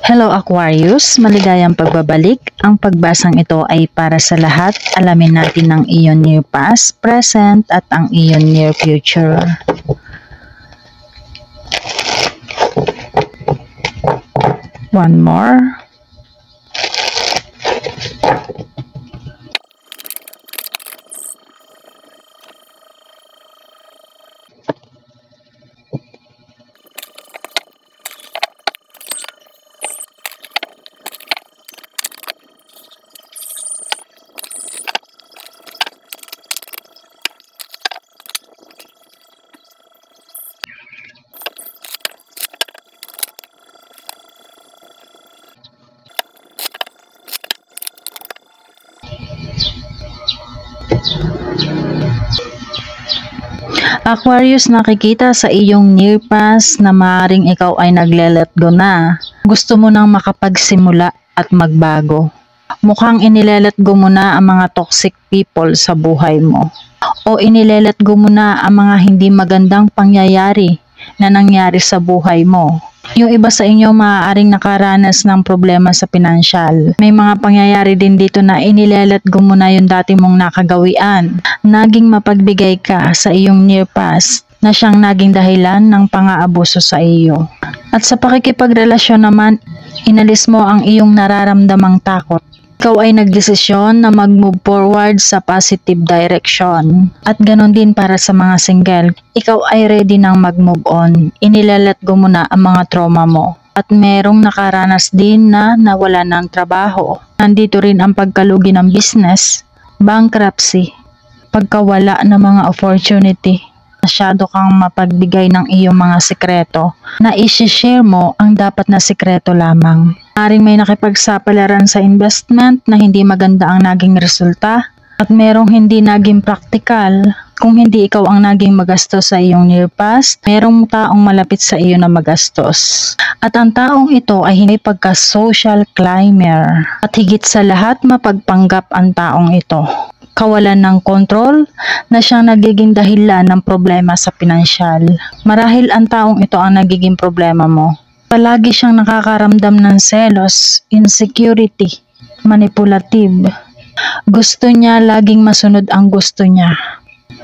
Hello Aquarius, maligayang pagbabalik. Ang pagbasang ito ay para sa lahat. Alamin natin ang iyong near past, present at ang iyong near future. One more. Aquarius, nakikita sa iyong near past na maaaring ikaw ay nagle-let go na. Gusto mo nang makapagsimula at magbago. Mukhang inilelet go mo na ang mga toxic people sa buhay mo. O inilelet go mo na ang mga hindi magandang pangyayari na nangyari sa buhay mo. Yung iba sa inyo maaaring nakaranas ng problema sa pinansyal. May mga pangyayari din dito na inilelet go mo na yung dati mong nakagawian. Naging mapagbigay ka sa iyong near past na siyang naging dahilan ng pang-aabuso sa iyo. At sa pakikipagrelasyon naman, inalis mo ang iyong nararamdamang takot. Ikaw ay nagdesisyon na mag-move forward sa positive direction. At ganon din para sa mga single. Ikaw ay ready nang mag-move on. Inilalat go mo na ang mga trauma mo. At merong nakaranas din na nawala ng trabaho. Nandito rin ang pagkalugi ng business, bankruptcy, pagkawala ng mga opportunity. Masyado kang mapagbigay ng iyong mga sikreto na isi-share mo ang dapat na sikreto lamang. Maring may nakipagsapalaran sa investment na hindi maganda ang naging resulta at merong hindi naging practical. Kung hindi ikaw ang naging magastos sa iyong near past, merong taong malapit sa iyo na magastos. At ang taong ito ay hindi pagka-social climber. At higit sa lahat, mapagpanggap ang taong ito. Kawalan ng kontrol na siyang nagiging dahilan ng problema sa pinansyal. Marahil ang taong ito ang nagiging problema mo. Palagi siyang nakakaramdam ng selos, insecurity, manipulative. Gusto niya laging masunod ang gusto niya.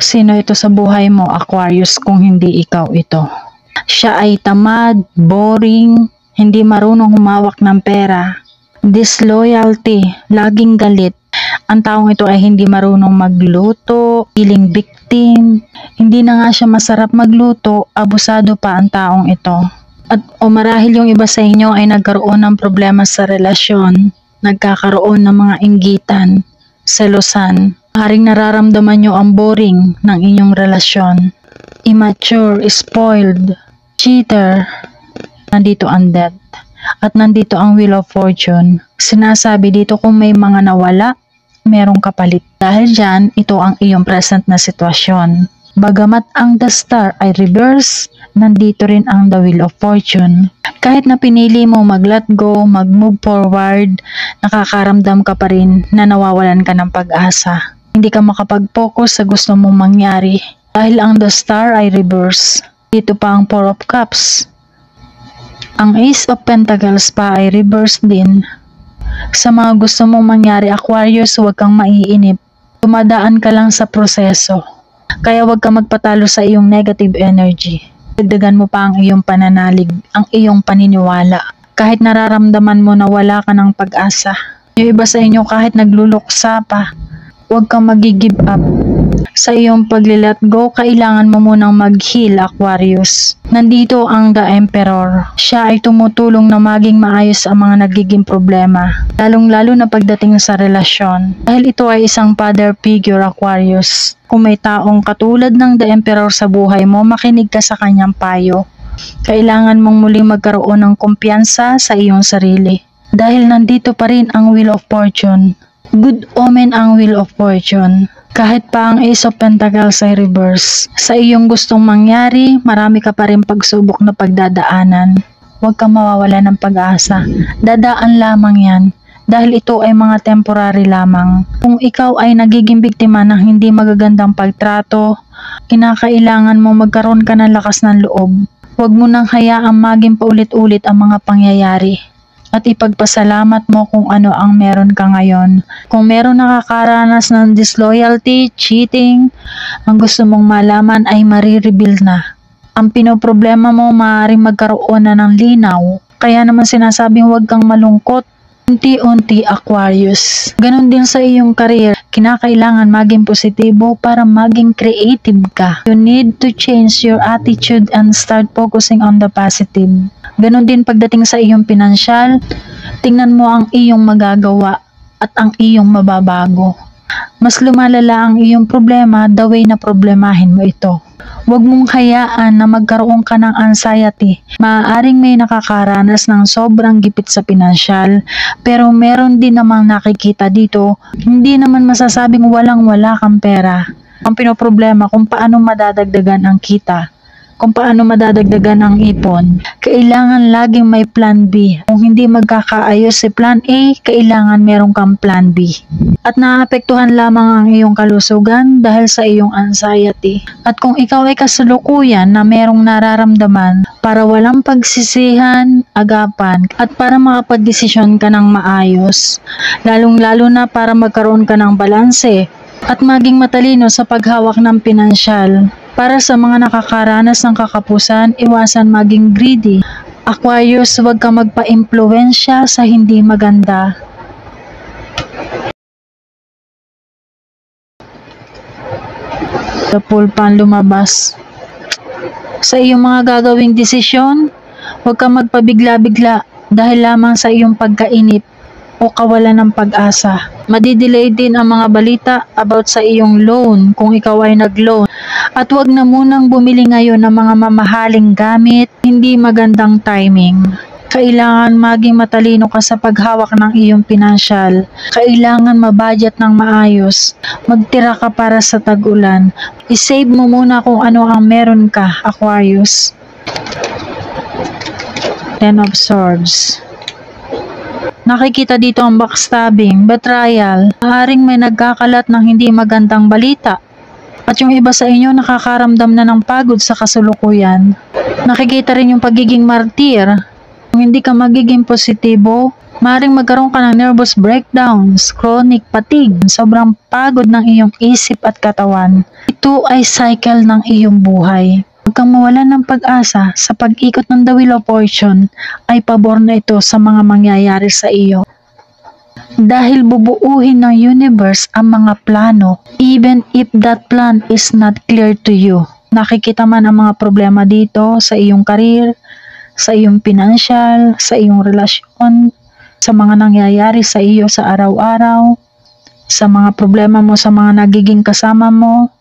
Sino ito sa buhay mo, Aquarius, kung hindi ikaw ito? Siya ay tamad, boring, hindi marunong humawak ng pera, disloyalty, laging galit. Ang taong ito ay hindi marunong magluto, feeling victim, hindi na nga siya masarap magluto, abusado pa ang taong ito. At o marahil yung iba sa inyo ay nagkaroon ng problema sa relasyon, nagkakaroon ng mga inggitan, selosan. Haring nararamdaman nyo ang boring ng inyong relasyon. Immature, spoiled, cheater. Nandito ang death. At nandito ang Wheel of Fortune. Sinasabi dito kung may mga nawala, merong kapalit. Dahil dyan, ito ang iyong present na sitwasyon. Bagamat ang The Star ay reverse, nandito rin ang The Wheel of Fortune. Kahit na pinili mo mag-let go, mag-move forward, nakakaramdam ka pa rin na nawawalan ka ng pag-asa. Hindi ka makapag-focus sa gusto mong mangyari. Dahil ang The Star ay reverse. Dito pa ang Four of Cups. Ang Ace of Pentacles pa ay reverse din. Sa mga gusto mong mangyari, Aquarius, huwag kang maiinip. Tumadaan ka lang sa proseso. Kaya huwag kang magpatalo sa iyong negative energy. Dagdagan mo pa ang iyong pananalig, ang iyong paniniwala. Kahit nararamdaman mo na wala ka ng pag-asa. Yung iba sa inyo kahit nagluluksa pa, huwag kang mag-give up. Sa iyong pag-let go, kailangan mo munang mag-heal, Aquarius. Nandito ang The Emperor. Siya ay tumutulong na maging maayos ang mga nagiging problema, lalong-lalo na pagdating sa relasyon. Dahil ito ay isang father figure, Aquarius. Kung may taong katulad ng The Emperor sa buhay mo, makinig ka sa kanyang payo. Kailangan mong muling magkaroon ng kumpiyansa sa iyong sarili. Dahil nandito pa rin ang Wheel of Fortune. Good omen ang Wheel of Fortune. Kahit pa ang Ace of Pentacles ay reverse, sa iyong gustong mangyari, marami ka pa rin pagsubok na pagdadaanan. Huwag kang mawawala ng pag-asa. Dadaan lamang yan, dahil ito ay mga temporary lamang. Kung ikaw ay nagiging biktima ng hindi magagandang pagtrato, kinakailangan mo magkaroon ka ng lakas ng loob. Huwag mo nang hayaang maging paulit-ulit ang mga pangyayari. At ipagpasalamat mo kung ano ang meron ka ngayon. Kung meron nakakaranas ng disloyalty, cheating, ang gusto mong malaman ay marireveal na. Ang pinoproblema mo maaaring magkaroon na ng linaw. Kaya naman sinasabing huwag kang malungkot. Unti-unti, Aquarius. Ganon din sa iyong career. Kinakailangan maging positibo para maging creative ka. You need to change your attitude and start focusing on the positive. Ganon din pagdating sa iyong pinansyal. Tingnan mo ang iyong magagawa at ang iyong mababago. Mas lumalala ang iyong problema the way na problemahin mo ito. Huwag mong hayaan na magkaroon ka ng anxiety. Maaaring may nakakaranas ng sobrang gipit sa pinansyal, pero meron din namang nakikita dito, hindi naman masasabing walang-wala kang pera. Ang pinoproblema kung paano madadagdagan ang kita, kung paano madadagdagan ang ipon. Kailangan laging may plan B. Kung hindi magkakaayos si plan A, kailangan meron kang plan B. At naapektuhan lamang ang iyong kalusugan dahil sa iyong anxiety. At kung ikaw ay kasalukuyan na merong nararamdaman, para walang pagsisihan, agapan, at para makapagdesisyon ka ng maayos, lalong-lalo na para magkaroon ka ng balanse at maging matalino sa paghawak ng pinansyal. Para sa mga nakakaranas ng kakapusan, iwasan maging greedy. Aquarius, huwag kang magpa-impluwensya sa hindi maganda. Tapul pa lumabas. Sa iyong mga gagawing desisyon, huwag kang magpabigla-bigla dahil lamang sa iyong pagkainip o kawalan ng pag-asa. Madidelay din ang mga balita about sa iyong loan kung ikaw ay nag-loan. At huwag na munang bumili ngayon ng mga mamahaling gamit, hindi magandang timing. Kailangan maging matalino ka sa paghawak ng iyong pinansyal. Kailangan mabudget ng maayos. Magtira ka para sa tag-ulan. I-save mo muna kung ano ang meron ka, Aquarius. Ten of Swords. Nakikita dito ang backstabbing, betrayal. Maaaring may nagkakalat ng hindi magandang balita. At yung iba sa inyo nakakaramdam na ng pagod sa kasulukuyan. Nakikita rin yung pagiging martir. Kung hindi ka magiging positibo, maaaring magkaroon ka ng nervous breakdowns, chronic fatigue, sobrang pagod ng iyong isip at katawan. Ito ay cycle ng iyong buhay. Huwag kang mawalan ng pag-asa sa pag-ikot ng The Wheel of Fortune ay pabor na ito sa mga mangyayari sa iyo. Dahil bubuuhin ng universe ang mga plano, even if that plan is not clear to you. Nakikita man ang mga problema dito sa iyong career, sa iyong pinansyal, sa iyong relasyon, sa mga nangyayari sa iyo sa araw-araw, sa mga problema mo sa mga nagiging kasama mo,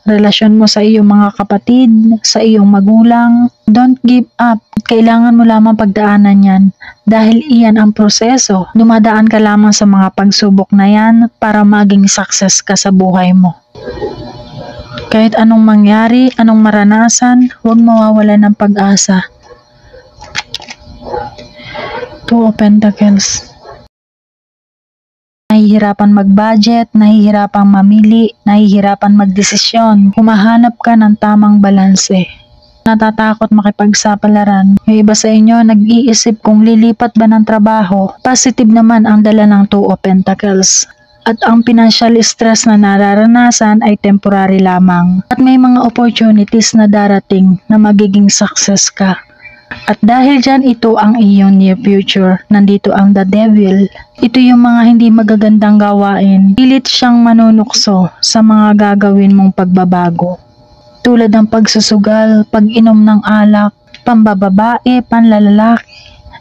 relasyon mo sa iyong mga kapatid, sa iyong magulang. Don't give up. Kailangan mo lamang pagdaanan yan dahil iyan ang proseso. Dumadaan ka lamang sa mga pagsubok na yan para maging success ka sa buhay mo. Kahit anong mangyari, anong maranasan, huwag mawawalan ng pag-asa. Two of Pentacles. Nahihirapan mag-budget, nahihirapan mamili, nahihirapan magdesisyon. Humahanap ka ng tamang balanse. Natatakot makipagsapalaran. Yung iba sa inyo nag-iisip kung lilipat ba ng trabaho. Positive naman ang dala ng Two of Pentacles. At ang financial stress na nararanasan ay temporary lamang. At may mga opportunities na darating na magiging success ka. At dahil dyan, ito ang iyong near future. Nandito ang the devil. Ito yung mga hindi magagandang gawain. Pilit siyang manunukso sa mga gagawin mong pagbabago. Tulad ng pagsusugal, pag-inom ng alak, pambababae, panlalalaki,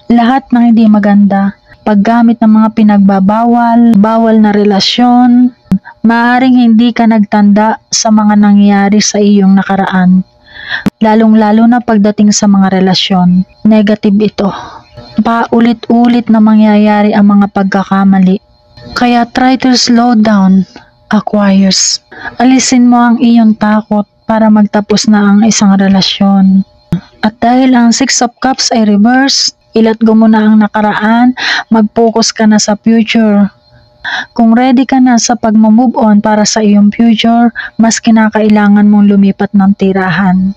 lahat ng hindi maganda. Paggamit ng mga pinagbabawal, bawal na relasyon. Maaaring hindi ka nagtanda sa mga nangyayari sa iyong nakaraan. Lalong-lalo na pagdating sa mga relasyon. Negative ito. Paulit-ulit na mangyayari ang mga pagkakamali. Kaya try to slow down, Aquarius. Alisin mo ang iyong takot para magtapos na ang isang relasyon. At dahil ang Six of Cups ay reverse, ilat go mo na ang nakaraan, mag-focus ka na sa future. Kung ready ka na sa pag-move on para sa iyong future, mas kinakailangan mong lumipat ng tirahan.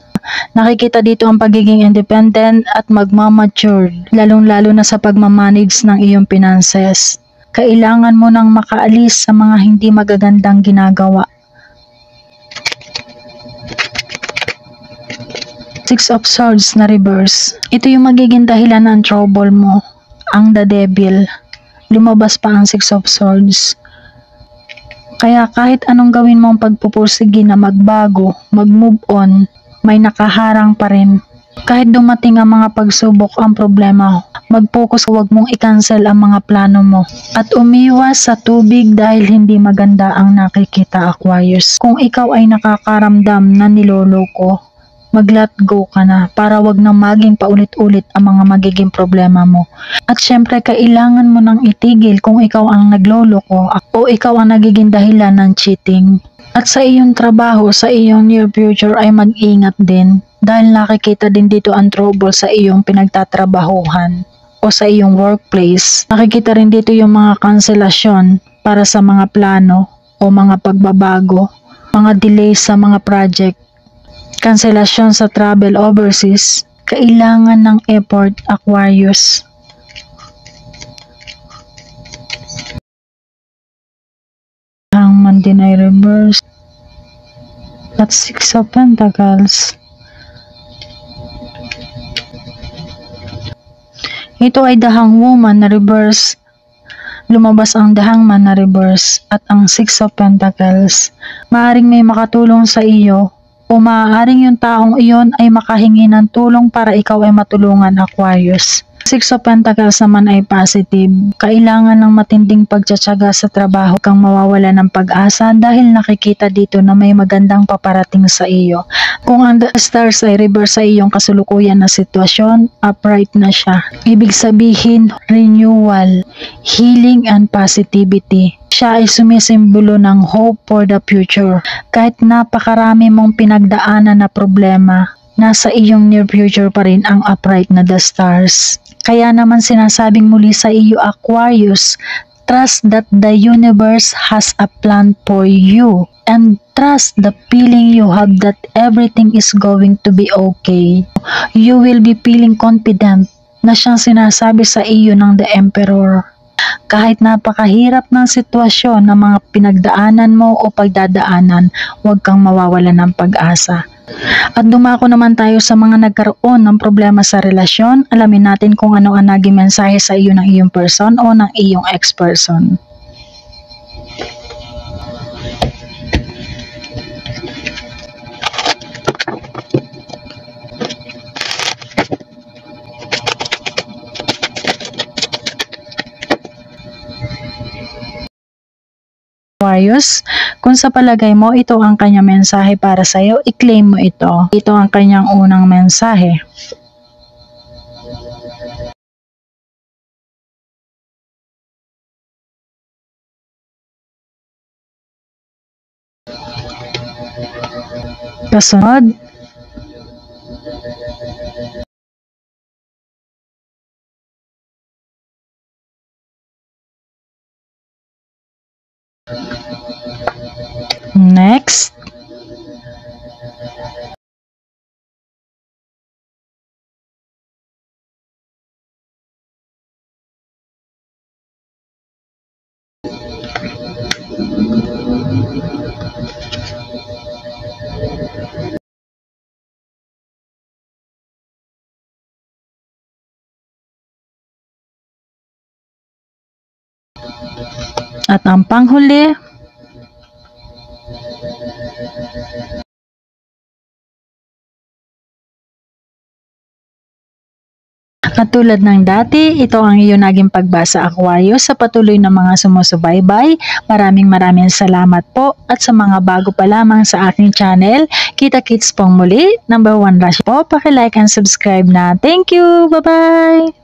Nakikita dito ang pagiging independent at magmamatured, lalong-lalo na sa pagmamanage ng iyong finances. Kailangan mo nang makaalis sa mga hindi magagandang ginagawa. Six of Swords na reverse. Ito yung magiging dahilan ng trouble mo, ang the devil. Lumabas pa ang Six of Swords. Kaya kahit anong gawin mong pagpupursige na magbago, mag-move on, may nakaharang pa rin. Kahit dumating ang mga pagsubok, ang problema, mag-focus, huwag mong i-cancel ang mga plano mo. At umiwas sa tubig dahil hindi maganda ang nakikita, Aquarius. Kung ikaw ay nakakaramdam na niloloko, mag-let go ka na para wag na maging paulit-ulit ang mga magiging problema mo. At syempre, kailangan mo nang itigil kung ikaw ang nagloloko o ikaw ang nagiging dahilan ng cheating. At sa iyong trabaho, sa iyong near future ay mag-ingat din dahil nakikita din dito ang trouble sa iyong pinagtatrabahuhan o sa iyong workplace. Nakikita rin dito yung mga kanselasyon para sa mga plano o mga pagbabago, mga delays sa mga project, kanselasyon sa travel overseas. Kailangan ng effort, Aquarius. Hangman din ay reverse. At Six of Pentacles. Ito ay the Hangwoman na reverse. Lumabas ang the Hangman na reverse at ang Six of Pentacles. Maaring may makatulong sa iyo o maaaring yung taong iyon ay makahingi ng tulong para ikaw ay matulungan, Aquarius. Six of Pentacles naman ay positive. Kailangan ng matinding pagtsatsaga sa trabaho kang mawawala ng pag-asa dahil nakikita dito na may magandang paparating sa iyo. Kung ang the stars ay reverse sa iyong kasulukuyan na sitwasyon, upright na siya. Ibig sabihin, renewal, healing and positivity. Siya ay sumisimbolo ng hope for the future. Kahit napakarami mong pinagdaanan na problema, nasa iyong near future pa rin ang upright na the stars. Kaya naman sinasabing muli sa iyo, Aquarius, trust that the universe has a plan for you and trust the feeling you have that everything is going to be okay. You will be feeling confident na siyang sinasabi sa iyo ng the Emperor. Kahit napakahirap ng sitwasyon na mga pinagdaanan mo o pagdadaanan, huwag kang mawawala ng pag-asa. At dumako naman tayo sa mga nagkaroon ng problema sa relasyon. Alamin natin kung ano ang naging mensahe sa iyo ng iyong person o ng iyong ex-person. Aquarius, kung sa palagay mo ito ang kanyang mensahe para sa iyo, i-claim mo ito. Ito ang kanyang unang mensahe. Kasunod, next, at ang panghuli, at tulad ng dati, ito ang iyong naging pagbasa, Aquarius. Sa patuloy na mga sumusubaybay, maraming salamat po. At sa mga bago pa lamang sa aking channel, kita-kits pong muli. Number 1 rush po, paki-like and subscribe na. Thank you! Bye-bye!